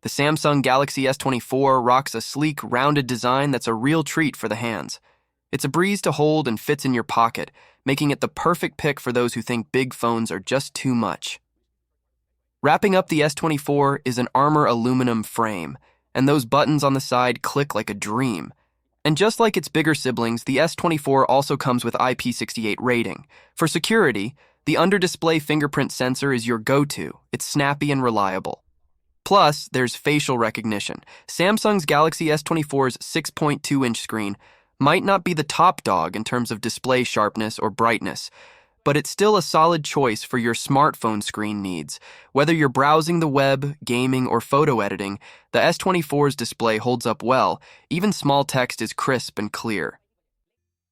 The Samsung Galaxy S24 rocks a sleek, rounded design that's a real treat for the hands. It's a breeze to hold and fits in your pocket, making it the perfect pick for those who think big phones are just too much. Wrapping up the S24 is an armor aluminum frame, and those buttons on the side click like a dream. And just like its bigger siblings, the S24 also comes with IP68 rating. For security, the under-display fingerprint sensor is your go-to. It's snappy and reliable. Plus, there's facial recognition. Samsung's Galaxy S24's 6.2-inch screen might not be the top dog in terms of display sharpness or brightness, but it's still a solid choice for your smartphone screen needs. Whether you're browsing the web, gaming, or photo editing, the S24's display holds up well. Even small text is crisp and clear.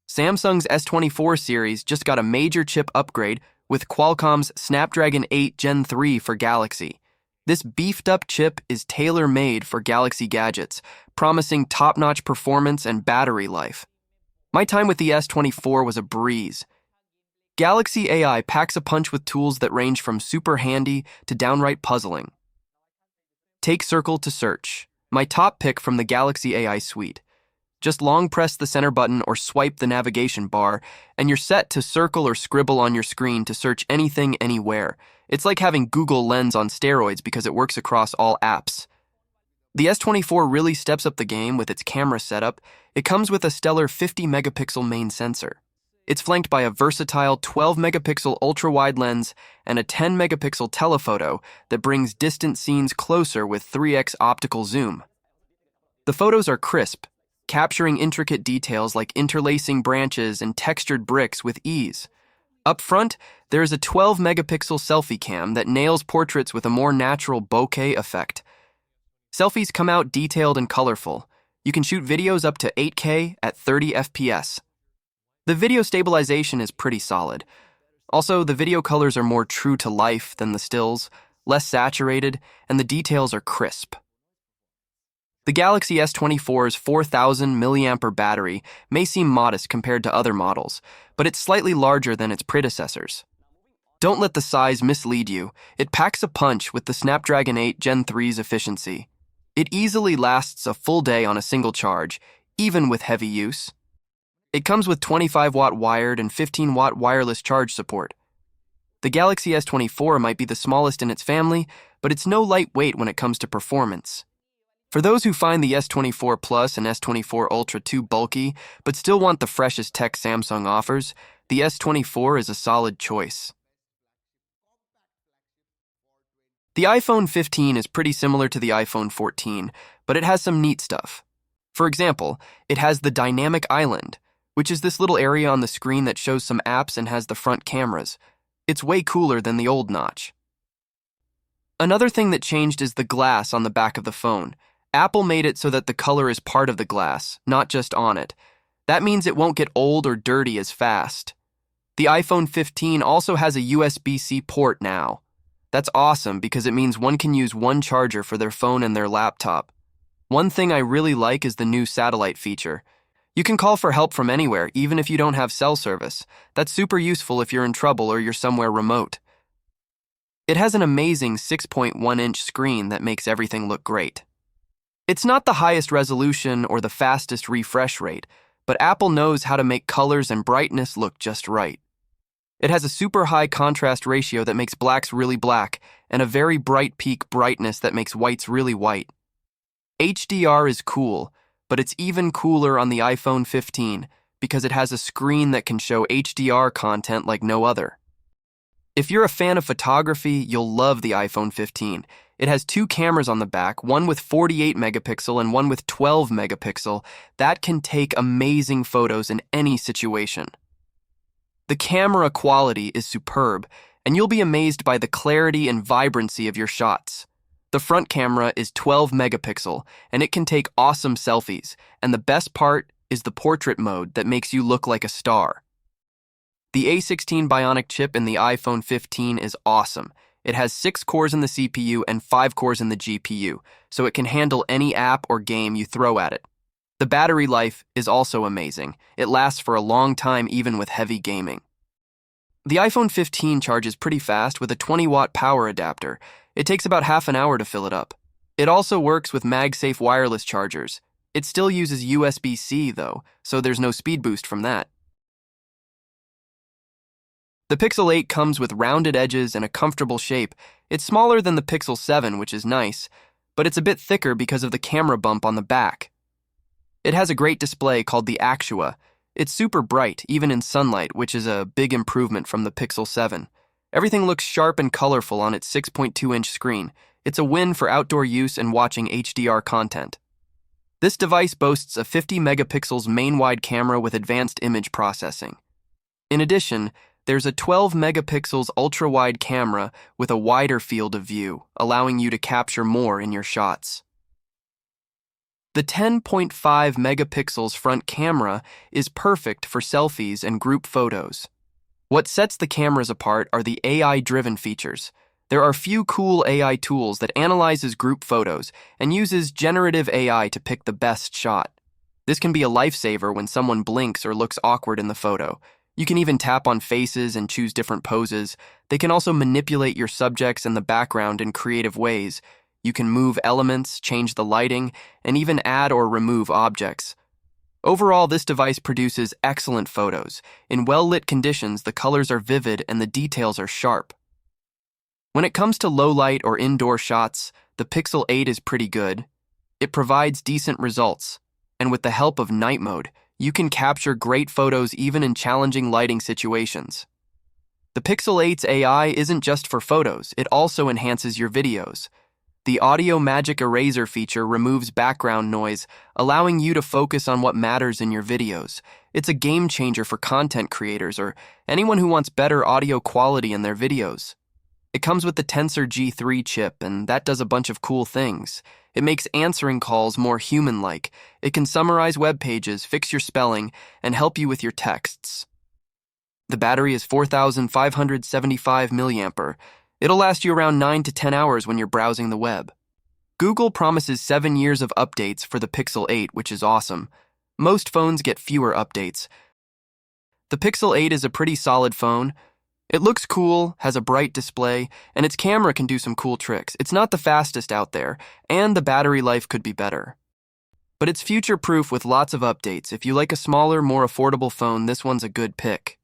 Samsung's S24 series just got a major chip upgrade with Qualcomm's Snapdragon 8 Gen 3 for Galaxy. This beefed-up chip is tailor-made for Galaxy gadgets, promising top-notch performance and battery life. My time with the S24 was a breeze. Galaxy AI packs a punch with tools that range from super handy to downright puzzling. Take Circle to search, my top pick from the Galaxy AI suite. Just long press the center button or swipe the navigation bar, and you're set to circle or scribble on your screen to search anything, anywhere. It's like having Google Lens on steroids because it works across all apps. The S24 really steps up the game with its camera setup. It comes with a stellar 50-megapixel main sensor. It's flanked by a versatile 12-megapixel ultra-wide lens and a 10-megapixel telephoto that brings distant scenes closer with 3x optical zoom. The photos are crisp, capturing intricate details like interlacing branches and textured bricks with ease. Up front, there is a 12-megapixel selfie cam that nails portraits with a more natural bokeh effect. Selfies come out detailed and colorful. You can shoot videos up to 8K at 30 FPS. The video stabilization is pretty solid. Also, the video colors are more true to life than the stills, less saturated, and the details are crisp. The Galaxy S24's 4,000 mAh battery may seem modest compared to other models, but it's slightly larger than its predecessors. Don't let the size mislead you. It packs a punch with the Snapdragon 8 Gen 3's efficiency. It easily lasts a full day on a single charge, even with heavy use. It comes with 25-watt wired and 15-watt wireless charge support. The Galaxy S24 might be the smallest in its family, but it's no lightweight when it comes to performance. For those who find the S24 Plus and S24 Ultra too bulky, but still want the freshest tech Samsung offers, the S24 is a solid choice. The iPhone 15 is pretty similar to the iPhone 14, but it has some neat stuff. For example, it has the Dynamic Island, which is this little area on the screen that shows some apps and has the front cameras. It's way cooler than the old notch. Another thing that changed is the glass on the back of the phone. Apple made it so that the color is part of the glass, not just on it. That means it won't get old or dirty as fast. The iPhone 15 also has a USB-C port now. That's awesome because it means one can use one charger for their phone and their laptop. One thing I really like is the new satellite feature. You can call for help from anywhere, even if you don't have cell service. That's super useful if you're in trouble or you're somewhere remote. It has an amazing 6.1-inch screen that makes everything look great. It's not the highest resolution or the fastest refresh rate, but Apple knows how to make colors and brightness look just right. It has a super high contrast ratio that makes blacks really black and a very bright peak brightness that makes whites really white. HDR is cool, but it's even cooler on the iPhone 15 because it has a screen that can show HDR content like no other. If you're a fan of photography, you'll love the iPhone 15. It has two cameras on the back, one with 48 megapixel and one with 12 megapixel, that can take amazing photos in any situation. The camera quality is superb, and you'll be amazed by the clarity and vibrancy of your shots. The front camera is 12 megapixel, and it can take awesome selfies, and the best part is the portrait mode that makes you look like a star. The A16 Bionic chip in the iPhone 15 is awesome. It has 6 cores in the CPU and 5 cores in the GPU, so it can handle any app or game you throw at it. The battery life is also amazing. It lasts for a long time even with heavy gaming. The iPhone 15 charges pretty fast with a 20-watt power adapter. It takes about half an hour to fill it up. It also works with MagSafe wireless chargers. It still uses USB-C though, so there's no speed boost from that. The Pixel 8 comes with rounded edges and a comfortable shape. It's smaller than the Pixel 7, which is nice, but it's a bit thicker because of the camera bump on the back. It has a great display called the Actua. It's super bright, even in sunlight, which is a big improvement from the Pixel 7. Everything looks sharp and colorful on its 6.2-inch screen. It's a win for outdoor use and watching HDR content. This device boasts a 50 megapixels main-wide camera with advanced image processing. In addition, there's a 12 megapixels ultra-wide camera with a wider field of view, allowing you to capture more in your shots. The 10.5 megapixels front camera is perfect for selfies and group photos. What sets the cameras apart are the AI-driven features. There are few cool AI tools that analyzes group photos and uses generative AI to pick the best shot. This can be a lifesaver when someone blinks or looks awkward in the photo. You can even tap on faces and choose different poses. They can also manipulate your subjects and the background in creative ways. You can move elements, change the lighting, and even add or remove objects. Overall, this device produces excellent photos. In well-lit conditions, the colors are vivid and the details are sharp. When it comes to low-light or indoor shots, the Pixel 8 is pretty good. It provides decent results, and with the help of night mode, you can capture great photos even in challenging lighting situations. The Pixel 8's AI isn't just for photos, it also enhances your videos. The Audio Magic Eraser feature removes background noise, allowing you to focus on what matters in your videos. It's a game changer for content creators or anyone who wants better audio quality in their videos. It comes with the Tensor G3 chip, and that does a bunch of cool things. It makes answering calls more human-like. It can summarize web pages, fix your spelling, and help you with your texts. The battery is 4,575 mAh. It'll last you around 9 to 10 hours when you're browsing the web. Google promises 7 years of updates for the Pixel 8, which is awesome. Most phones get fewer updates. The Pixel 8 is a pretty solid phone. It looks cool, has a bright display, and its camera can do some cool tricks. It's not the fastest out there, and the battery life could be better. But it's future-proof with lots of updates. If you like a smaller, more affordable phone, this one's a good pick.